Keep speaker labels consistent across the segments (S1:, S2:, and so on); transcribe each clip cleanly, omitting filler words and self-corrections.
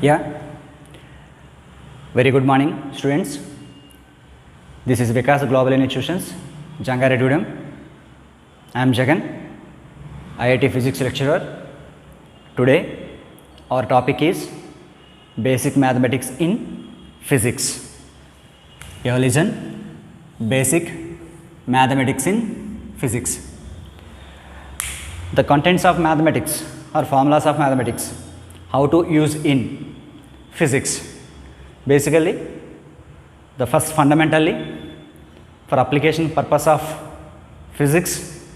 S1: Yeah. Very good morning, students. This is Vikas Global Institutions, Jangaredudam. I am Jagan, IIT Physics lecturer. Today, our topic is Basic Mathematics in Physics. You have listen, Basic Mathematics in Physics. The contents of mathematics or formulas of mathematics, how to use in physics. Basically, the first fundamentally, for application purpose of physics,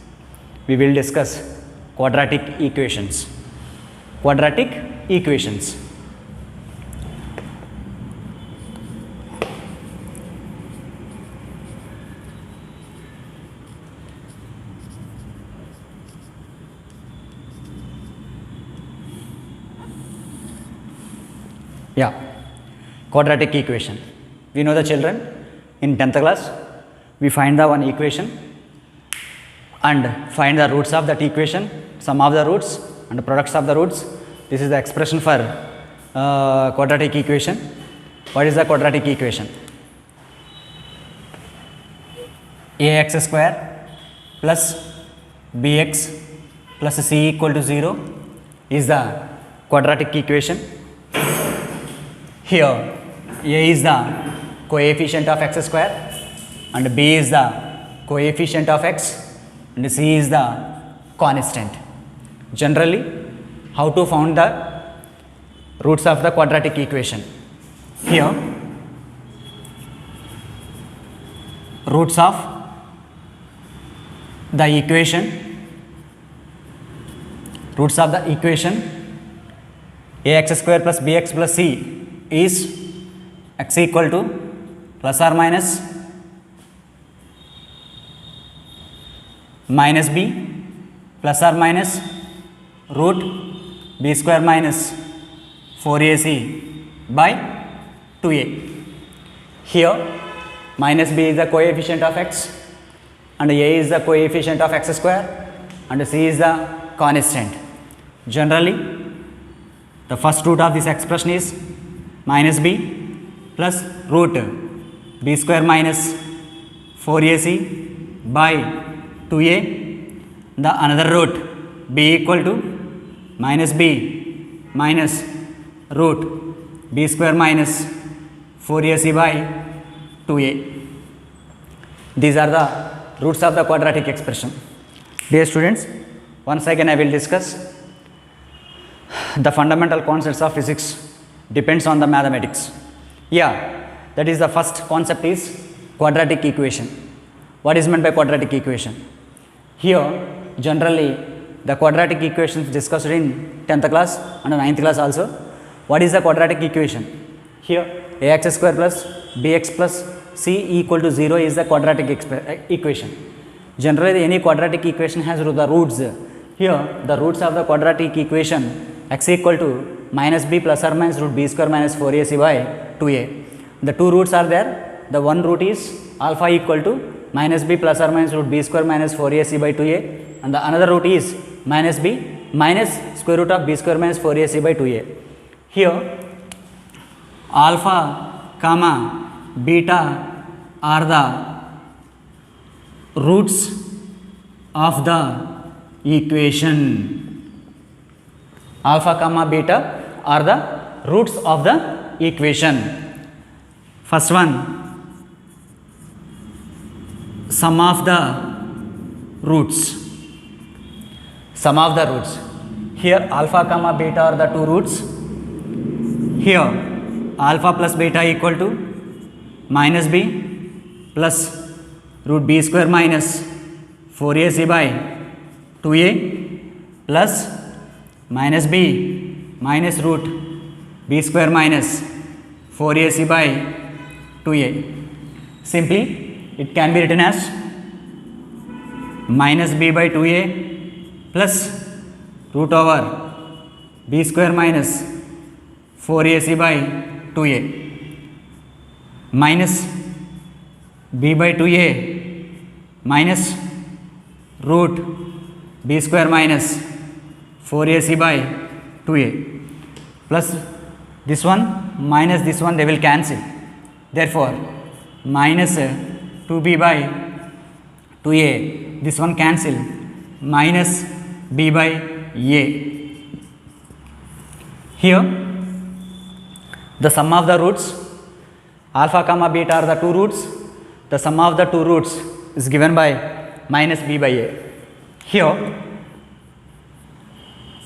S1: we will discuss quadratic equations. Quadratic equations. Yeah, quadratic equation. We know the children in 10th class, we find the one equation and find the roots of that equation, sum of the roots and the products of the roots. This is the expression for quadratic equation. What is the quadratic equation? Ax square plus bx plus c equal to 0 is the quadratic equation. Here a is the coefficient of x square and b is the coefficient of x and c is the constant. Generally, how to find the roots of the quadratic equation? Here, roots of the equation, ax square plus bx plus c is x equal to plus or minus b plus or minus root b square minus 4ac by 2a. Here minus b is the coefficient of x and a is the coefficient of x square and c is the constant. Generally, the first root of this expression is minus b plus root b square minus 4ac by 2a. The another root b equal to minus b minus root b square minus 4ac by 2a. These are the roots of the quadratic expression. Dear students, once again I will discuss the fundamental concepts of physics depends on the mathematics. Yeah, that is the first concept is quadratic equation. What is meant by quadratic equation? Here, generally the quadratic equations discussed in 10th class and 9th class also. What is the quadratic equation? Here, ax square plus bx plus c equal to 0 is the quadratic equation. Generally, any quadratic equation has the roots. Here, the roots of the quadratic equation x equal to minus b plus or minus root b square minus 4ac by 2a. The two roots are there. The one root is alpha equal to minus b plus or minus root b square minus 4ac by 2a and the another root is minus b minus square root of b square minus 4ac by 2a. Here alpha comma beta are the roots of the equation. Alpha comma beta are the roots of the equation. First one, sum of the roots. Sum of the roots. Here alpha comma beta are the two roots. Here alpha plus beta equal to minus b plus root b square minus 4ac by 2a plus minus b minus root b square minus 4ac by 2a. Simply, it can be written as minus b by 2a plus root over b square minus 4ac by 2a minus b by 2a minus root b square minus 4ac by 2a plus this one minus this one, they will cancel. Therefore, minus 2b by 2a, this one cancel, minus b by a. Here, the sum of the roots, alpha comma beta are the two roots. The sum of the two roots is given by minus b by a. Here,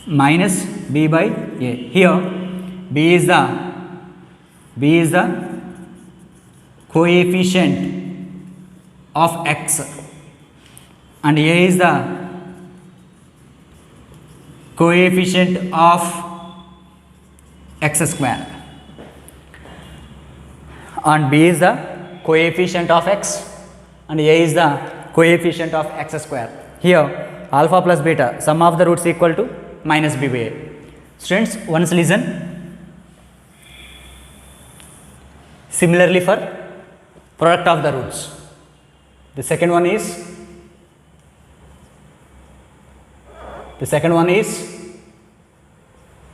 S1: minus b by a. Here, b is the coefficient of x and a is the coefficient of x square, and b is the coefficient of x and a is the coefficient of x square. Here alpha plus beta, sum of the roots equal to minus b by a. Students, once listen. Similarly for product of the roots, the second one is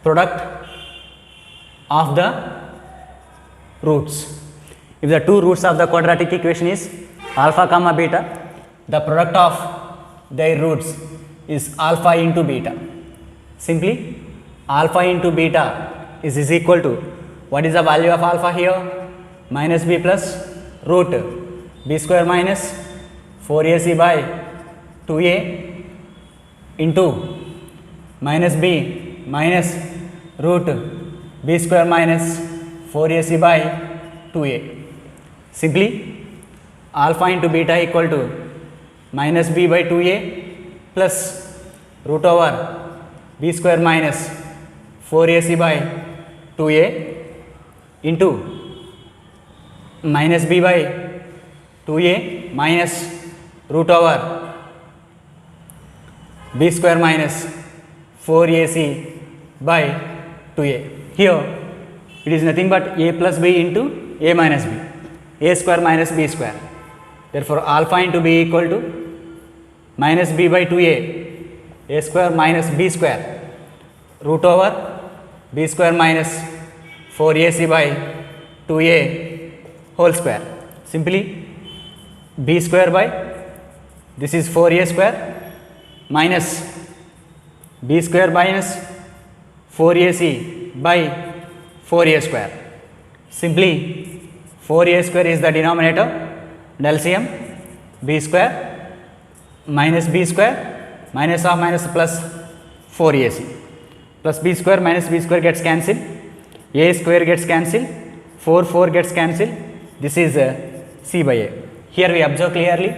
S1: product of the roots. If the two roots of the quadratic equation is alpha comma beta, the product of their roots is alpha into beta. Simply alpha into beta is equal to, what is the value of alpha here? Minus b plus root b square minus 4ac by 2a into minus b minus root b square minus 4ac by 2a. Simply alpha into beta equal to minus b by 2a plus root over b square minus 4ac by 2a into minus b by 2a minus root over b square minus 4ac by 2a. Here it is nothing but a plus b into a minus b, a square minus b square. Therefore, alpha into b equal to minus b by 2a, a square minus b square, root over b square minus 4ac by 2a whole square. Simply b square by, this is 4a square minus b square minus 4ac by 4a square. Simply 4a square is the denominator, and LCM b square minus b square minus of minus plus 4ac plus b square minus b square gets cancelled, a square gets cancelled, 4 gets cancelled. This is c by a. Here we observe clearly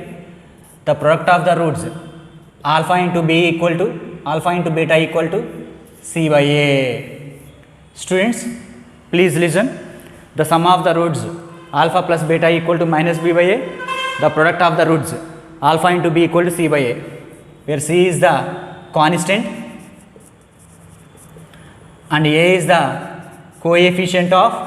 S1: the product of the roots alpha into b equal to alpha into beta equal to c by a. Students, please listen. The sum of the roots alpha plus beta equal to minus b by a. The product of the roots alpha into b equal to c by a, where c is the constant and a is the coefficient of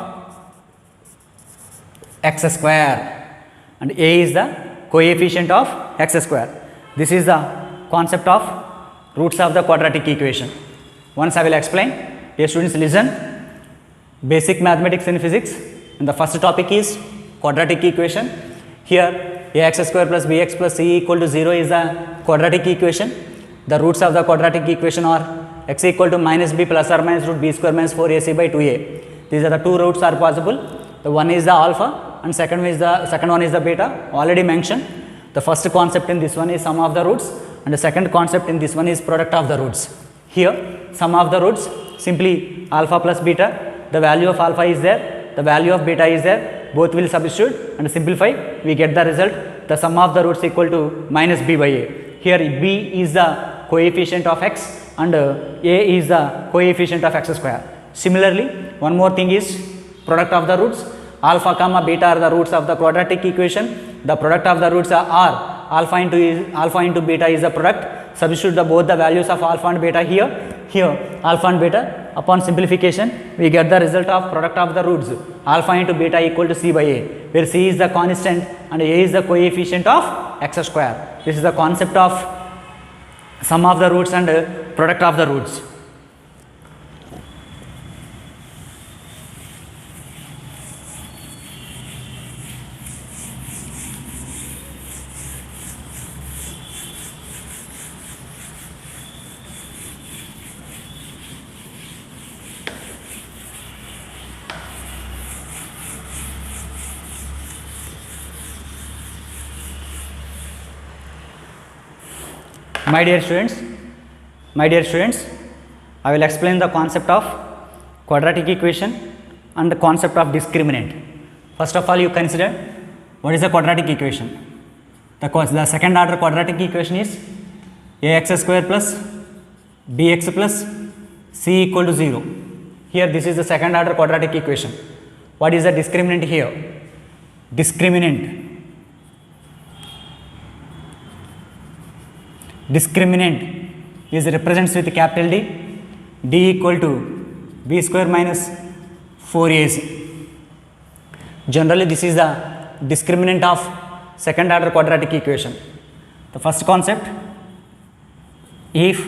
S1: x square and a is the coefficient of x square. This is the concept of roots of the quadratic equation. Once I will explain. Dear students, listen. Basic mathematics and physics, and the first topic is quadratic equation. Here ax square plus bx plus c equal to 0 is the quadratic equation. The roots of the quadratic equation are x equal to minus b plus or minus root b square minus 4ac by 2a. These are the two roots are possible. The one is the alpha and second one is the beta, already mentioned. The first concept in this one is sum of the roots, and the second concept in this one is product of the roots. Here sum of the roots, simply alpha plus beta, the value of alpha is there, the value of beta is there, both will substitute and simplify, we get the result, the sum of the roots equal to minus b by a. Here b is the coefficient of x and a is the coefficient of x square. Similarly, one more thing is product of the roots. Alpha comma beta are the roots of the quadratic equation. The product of the roots are alpha into beta is the product. Substitute both the values of alpha and beta here. Here alpha and beta, upon simplification we get the result of product of the roots alpha into beta equal to c by a, where c is the constant and a is the coefficient of x square. This is the concept of sum of the roots and product of the roots. My dear students, I will explain the concept of quadratic equation and the concept of discriminant. First of all, you consider what is a quadratic equation. The second order quadratic equation is ax square plus bx plus c equal to 0. Here this is the second order quadratic equation. What is the discriminant here? Discriminant is represents with capital D, D equal to b square minus 4ac. Generally this is the discriminant of second order quadratic equation. The first concept, if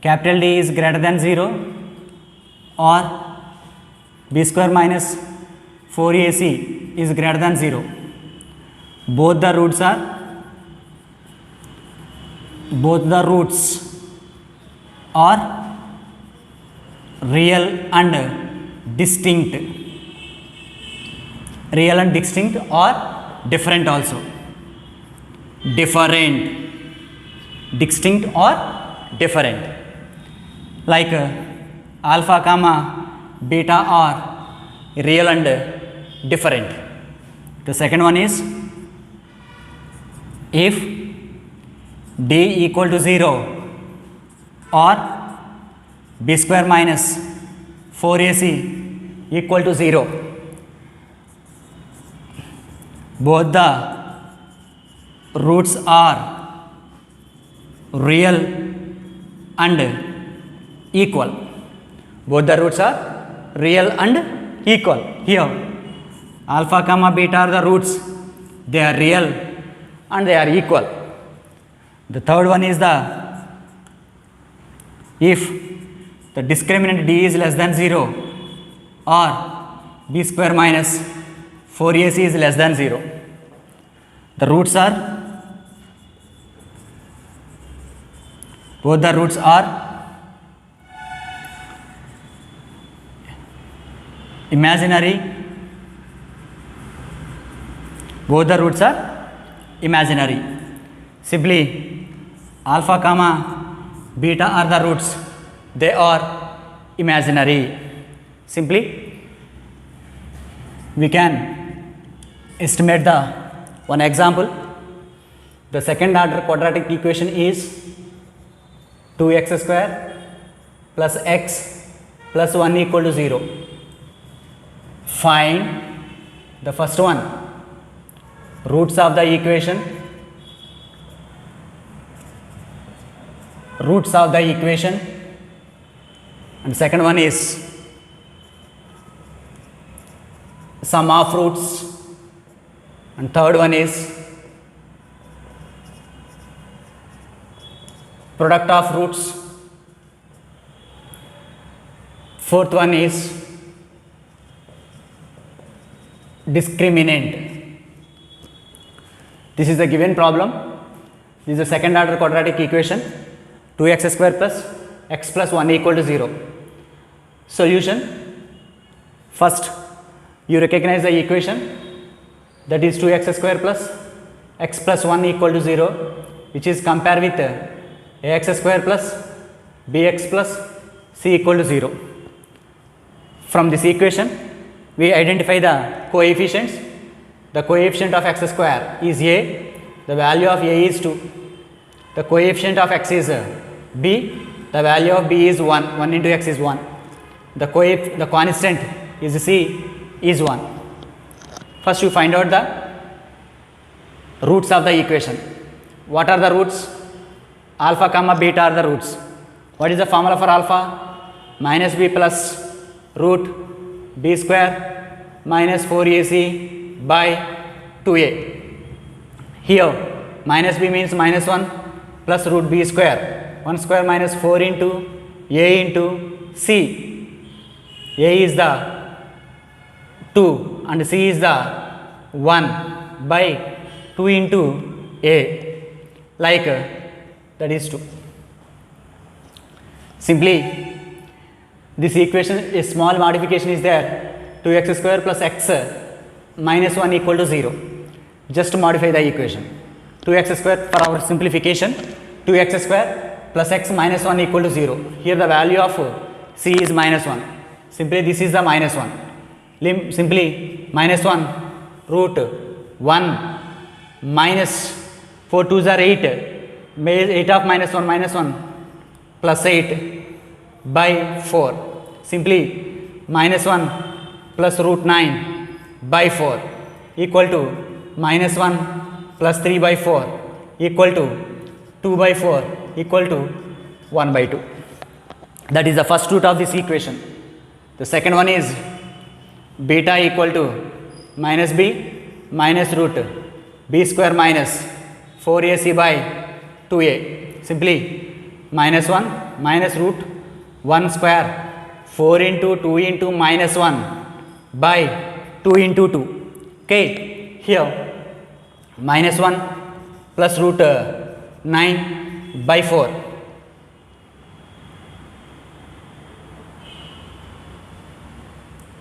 S1: capital D is greater than 0 or b square minus 4ac is greater than 0, both the roots are real and distinct, or different also, distinct or different, like alpha comma beta are real and different. The second one is, if d equal to 0 or b square minus 4ac equal to 0, both the roots are real and equal. Both the roots are real and equal. Here alpha comma beta are the roots, they are real and they are equal. The third one is if the discriminant d is less than 0 or b square minus 4ac is less than 0, both the roots are imaginary. Simply alpha comma beta are the roots, they are imaginary. Simply we can estimate the one example. The second order quadratic equation is 2x square plus x plus 1 equal to 0. Find the first one, roots of the equation, and second one is sum of roots, and third one is product of roots, fourth one is discriminant. This is the given problem. This is the second order quadratic equation, 2x square plus x plus 1 equal to 0. Solution, first you recognize the equation, that is 2x square plus x plus 1 equal to 0, which is compared with ax square plus bx plus c equal to 0. From this equation we identify the coefficients. The coefficient of x square is a, the value of a is 2, the coefficient of x is b, the value of b is 1, 1 into x is 1, the constant is c is 1. First you find out the roots of the equation. What are the roots? Alpha comma beta are the roots. What is the formula for alpha? Minus b plus root b square minus 4ac by 2a. Here minus b means minus 1 plus root b square, 1 square minus 4 into a into c. A is the 2 and c is the 1 by 2 into a, like that is 2. Simply this equation, a small modification is there, 2x square plus x minus 1 equal to 0. Just modify the equation, 2x square for our simplification, 2x square plus x minus 1 equal to 0. Here the value of c is minus 1. Simply this is the minus 1. Simply minus 1 root 1 minus 4 2s are 8. 8 of minus 1 plus 8 by 4. Simply minus 1 plus root 9 by 4 equal to minus 1 plus 3 by 4 equal to 2 by 4 equal to 1 by 2. That is the first root of this equation. The second one is beta equal to minus b minus root b square minus 4ac by 2a. Simply minus 1 minus root 1 square 4 into 2 into minus 1 by 2 into 2. Okay, here minus 1 plus root 9 by 4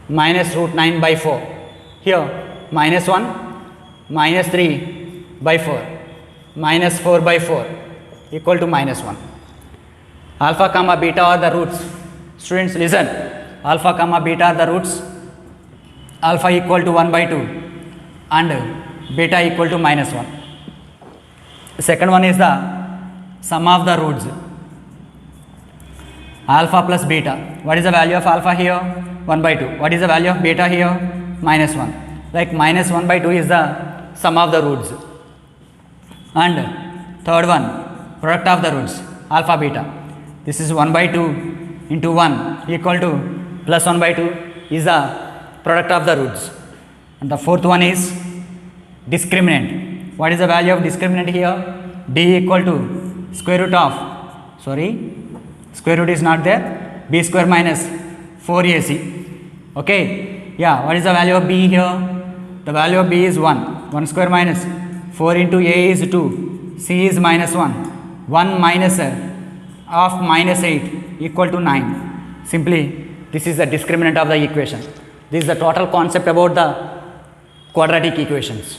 S1: minus root 9 by 4. Here minus 1 minus 3 by 4 minus 4 by 4 equal to minus 1. Alpha comma beta are the roots. Students listen, alpha comma beta are the roots. Alpha equal to 1 by 2 and beta equal to minus 1. The second one is the sum of the roots. Alpha plus beta. What is the value of alpha here? 1 by 2. What is the value of beta here? Minus 1. Like minus 1 by 2 is the sum of the roots. And third one, product of the roots, alpha beta. This is 1 by 2 into 1 equal to plus 1 by 2 is the product of the roots. And the fourth one is discriminant. What is the value of discriminant here? D equal to square root of, square root is not there, b square minus 4ac. Okay, yeah, what is the value of b here? The value of b is 1. 1 square minus 4 into a is 2, c is minus 1. 1 minus of minus 8 equal to 9. Simply, this is the discriminant of the equation. This is the total concept about the quadratic equations.